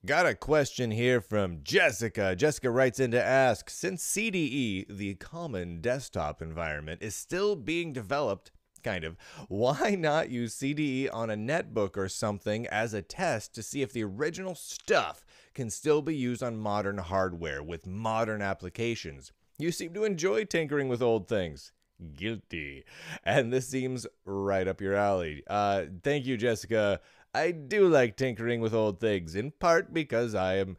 Got a question here from Jessica. Jessica writes in to ask, since CDE, the common desktop environment, is still being developed, kind of, why not use CDE on a netbook or something as a test to see if the original stuff can still be used on modern hardware with modern applications? You seem to enjoy tinkering with old things. Guilty. And this seems right up your alley. Thank you, Jessica. I do like tinkering with old things, in part because I am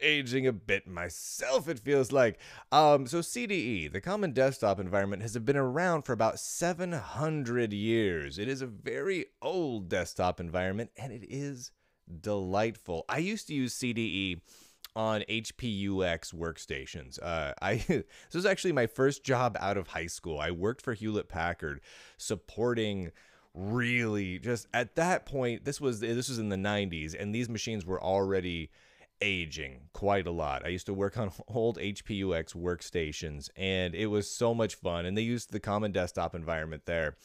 aging a bit myself, it feels like. So CDE, the Common Desktop Environment, has been around for about 700 years. It is a very old desktop environment, and it is delightful. I used to use CDE on HPUX workstations. This was actually my first job out of high school. I worked for Hewlett-Packard supporting really just at that point, this was in the 90s, and these machines were already aging quite a lot. I used to work on old HPUX workstations, and it was so much fun, and they used the common desktop environment there,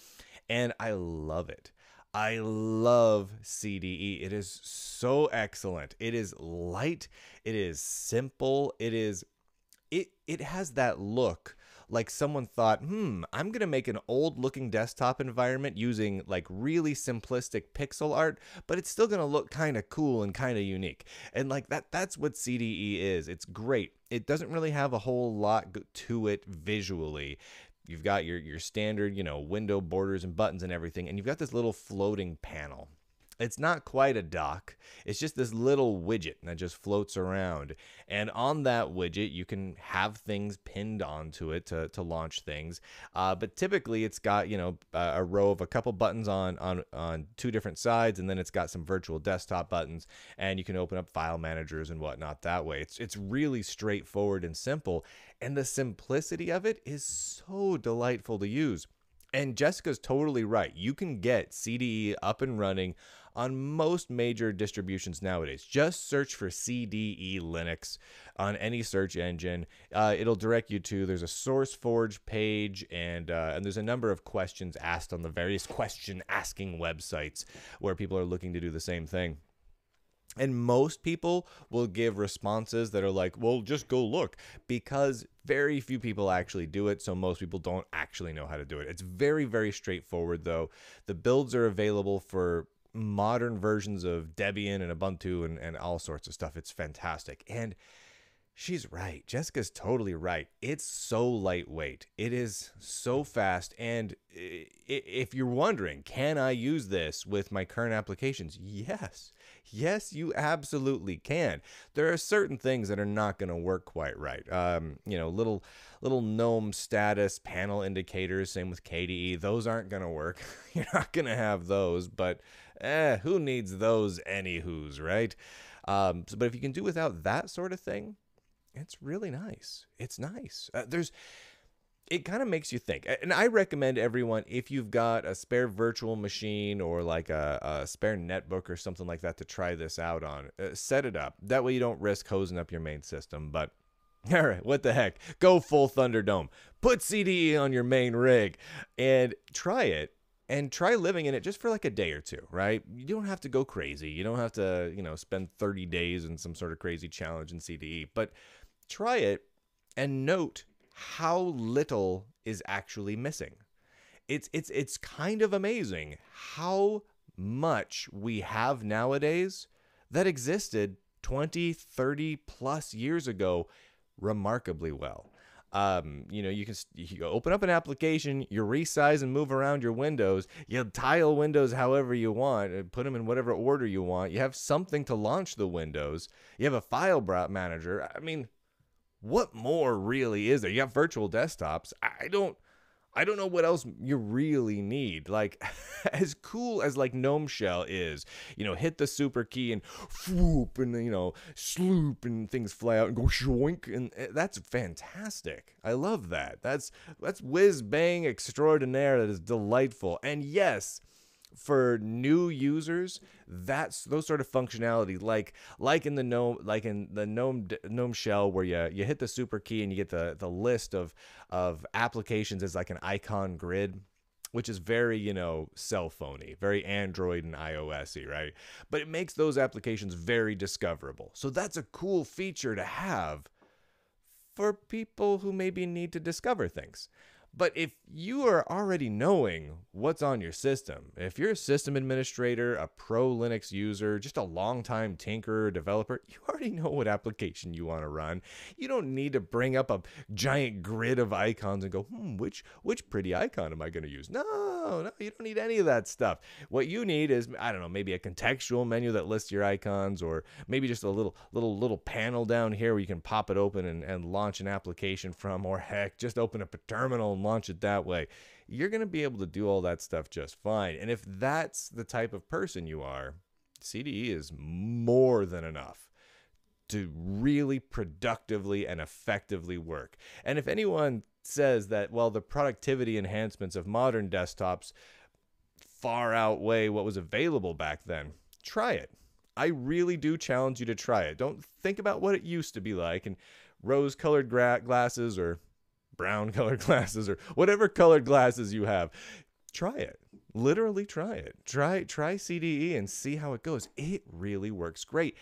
and I love it. I love CDE. It is so excellent. It is light, it is simple, it has that look like someone thought, I'm going to make an old looking desktop environment using like really simplistic pixel art, but it's still going to look kind of cool and kind of unique. And like that's what CDE is. It's great. It doesn't really have a whole lot to it visually. You've got your standard, window borders and buttons and everything, and you've got this little floating panel. It's not quite a dock. It's just this little widget that just floats around. And on that widget, you can have things pinned onto it to launch things. But typically, it's got, a row of a couple buttons on two different sides, and then it's got some virtual desktop buttons, and you can open up file managers and whatnot that way. It's really straightforward and simple, and the simplicity of it is so delightful to use. And Jessica's totally right. You can get CDE up and running on most major distributions nowadays. Just search for CDE Linux on any search engine. It'll direct you to, there's a SourceForge page, and there's a number of questions asked on the various question asking websites where people are looking to do the same thing. And most people will give responses that are like, well, just go look, because very few people actually do it. So most people don't actually know how to do it. It's very, very straightforward, though. The builds are available for modern versions of Debian and Ubuntu and all sorts of stuff. It's fantastic. And she's right. Jessica's totally right. It's so lightweight. It is so fast. And if you're wondering, can I use this with my current applications? Yes. Yes, you absolutely can. There are certain things that are not going to work quite right. Little GNOME status panel indicators, same with KDE. Those aren't going to work. You're not going to have those, but who needs those anywho's, right? But if you can do without that sort of thing, it's really nice. It's nice. It kind of makes you think. And I recommend everyone, if you've got a spare virtual machine or like a spare netbook or something like that to try this out on, set it up. That way you don't risk hosing up your main system. But all right, what the heck? Go full Thunderdome. Put CDE on your main rig and try it. And try living in it just for like a day or two, right? You don't have to go crazy. You don't have to, spend 30 days in some sort of crazy challenge in CDE. But try it and note how little is actually missing. It's kind of amazing how much we have nowadays that existed 20, 30 plus years ago remarkably well. You can open up an application, you resize and move around your windows, you tile windows however you want, put them in whatever order you want. You have something to launch the windows. You have a file manager. I mean, what more really is there? You have virtual desktops. I don't know what else you really need. Like, as cool as like GNOME Shell is, hit the super key and whoop and sloop and things fly out and go shoink, and that's fantastic. I love that. That's whiz bang extraordinaire. That is delightful. And yes, for new users, that's those sort of functionality, like in the GNOME Shell, where you hit the super key and you get the list of applications as like an icon grid. which is very, cell phony, very Android and iOS-y, right? But it makes those applications very discoverable. So that's a cool feature to have for people who maybe need to discover things. But if you are already knowing what's on your system, if you're a system administrator, a pro Linux user, just a longtime tinkerer, developer, you already know what application you want to run. You don't need to bring up a giant grid of icons and go, which pretty icon am I going to use? No, you don't need any of that stuff. What you need is, I don't know, maybe a contextual menu that lists your icons, or maybe just a little panel down here where you can pop it open and launch an application from, or heck, just open up a terminal and launch it that way. You're going to be able to do all that stuff just fine. And if that's the type of person you are, CDE is more than enough to really productively and effectively work. And if anyone says that, well, the productivity enhancements of modern desktops far outweigh what was available back then, try it. I really do challenge you to try it. Don't think about what it used to be like and rose-colored glasses or brown-colored glasses or whatever colored glasses you have. Try it. Literally try it. Try CDE and see how it goes. It really works great.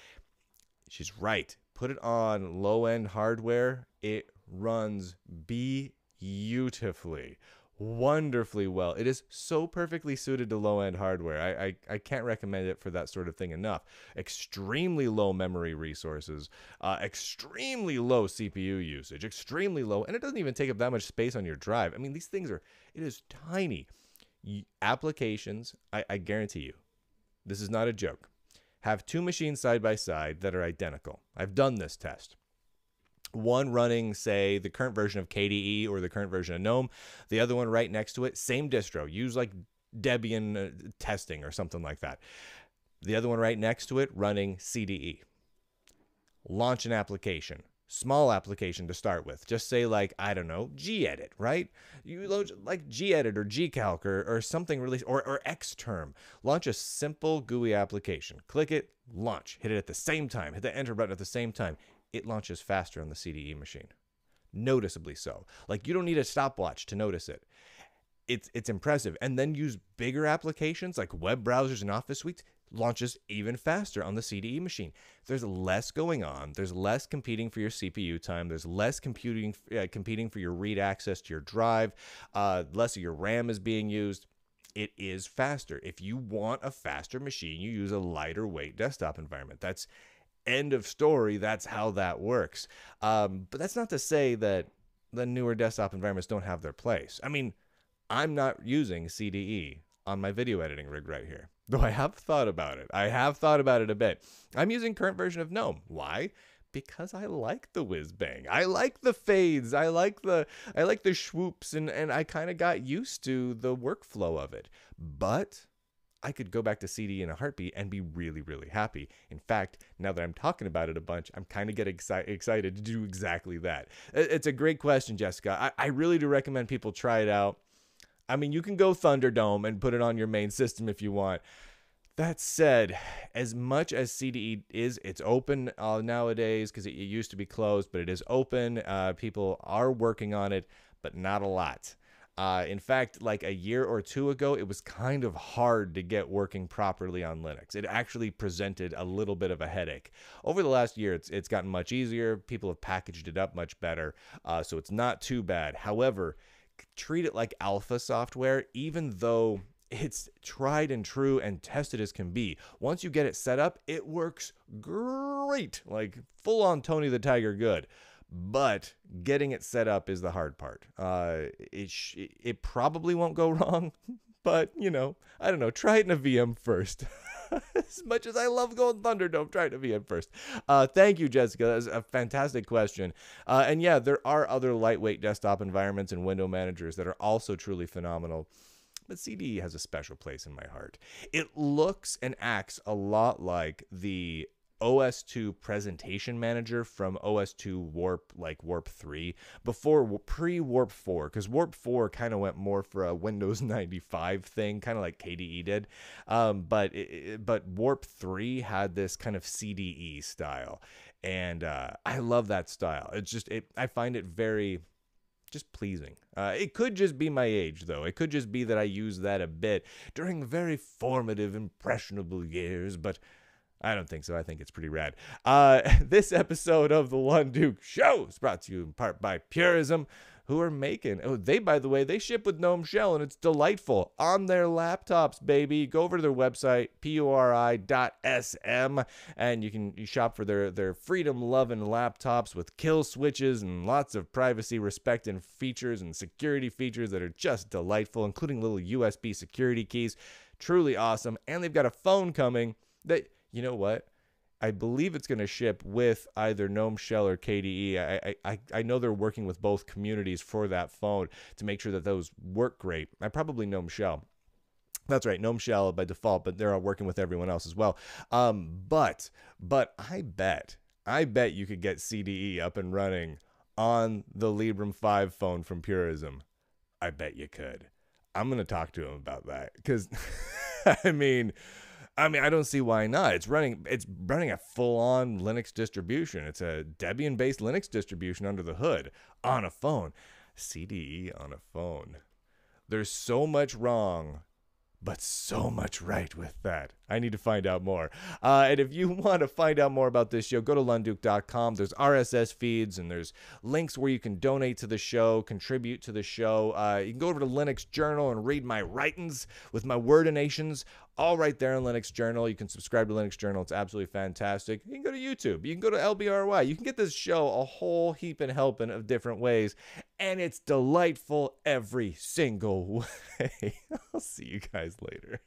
She's right. Put it on low-end hardware. It runs beautifully, wonderfully well. It is so perfectly suited to low-end hardware. I can't recommend it for that sort of thing enough. Extremely low memory resources, extremely low CPU usage, extremely low, and it doesn't even take up that much space on your drive. I mean, these things it is tiny. Applications, I guarantee you, this is not a joke, have two machines side by side that are identical. I've done this test. One running, say, the current version of KDE or the current version of GNOME. The other one right next to it, same distro. Use like Debian testing or something like that. The other one right next to it running CDE. Launch an application. Small application to start with. Just say like, I don't know, gedit, right? You load like gedit or gcalc or something really, or xterm. Launch a simple GUI application. Click it, launch. Hit it at the same time. Hit the enter button at the same time. It launches faster on the CDE machine. Noticeably so. Like, you don't need a stopwatch to notice it. It's impressive. And then use bigger applications like web browsers and office suites. Launches even faster on the CDE machine. There's less going on. There's less competing for your CPU time. There's less competing for your read access to your drive. Less of your RAM is being used. It is faster. If you want a faster machine, you use a lighter weight desktop environment. That's end of story. That's how that works. But that's not to say that the newer desktop environments don't have their place. I mean, I'm not using CDE on my video editing rig right here, though I have thought about it. I have thought about it a bit. I'm using current version of GNOME. Why? Because I like the whiz bang. I like the fades. I like the swoops, and I kind of got used to the workflow of it. But I could go back to CD in a heartbeat and be really, really happy. In fact, now that I'm talking about it a bunch, I'm kind of getting excited to do exactly that. It's a great question, Jessica. I really do recommend people try it out. I mean, you can go Thunderdome and put it on your main system if you want. That said, as much as CDE is, it's open nowadays because it used to be closed, but it is open. People are working on it, but not a lot. In fact, like a year or two ago, it was kind of hard to get working properly on Linux. It actually presented a little bit of a headache. Over the last year, it's gotten much easier. People have packaged it up much better, so it's not too bad. However, treat it like alpha software, even though it's tried and true and tested as can be. Once you get it set up, it works great, like full on Tony the Tiger good. But getting it set up is the hard part. It probably won't go wrong, but, I don't know. Try it in a VM first. As much as I love going Thunderdome, try it in a VM first. Thank you, Jessica. That was a fantastic question. And yeah, there are other lightweight desktop environments and window managers that are also truly phenomenal. But CDE has a special place in my heart. It looks and acts a lot like the OS2 presentation manager from OS2 Warp, like Warp 3, before pre-Warp 4, because Warp 4 kind of went more for a Windows 95 thing, kind of like KDE did. But Warp 3 had this kind of CDE style, and I love that style. It's just, I find it very just pleasing. It could just be my age, though. It could just be that I use that a bit during very formative, impressionable years, but I don't think so. I think it's pretty rad. This episode of The Lunduke Show is brought to you in part by Purism, who are making, by the way, they ship with GNOME Shell, and it's delightful on their laptops, baby. Go over to their website, puri.sm, and you shop for their freedom-loving laptops with kill switches and lots of privacy respecting features and security features that are just delightful, including little USB security keys. Truly awesome. And they've got a phone coming that, you know what? I believe it's going to ship with either GNOME Shell or KDE. I know they're working with both communities for that phone to make sure that those work great. I probably GNOME Shell. That's right, GNOME Shell by default, but they're working with everyone else as well. But I bet you could get CDE up and running on the Librem 5 phone from Purism. I bet you could. I'm going to talk to him about that because, I mean, I don't see why not. It's running a full-on Linux distribution. It's a Debian-based Linux distribution under the hood on a phone. CDE on a phone. There's so much wrong, but so much right with that. I need to find out more. And if you want to find out more about this show, go to lunduke.com. There's RSS feeds, and there's links where you can donate to the show, contribute to the show. You can go over to Linux Journal and read my writings with my wordinations, all right there in Linux Journal. You can subscribe to Linux Journal. It's absolutely fantastic. You can go to YouTube. You can go to LBRY. You can get this show a whole heap and helping of different ways, and it's delightful every single way. I'll see you guys later.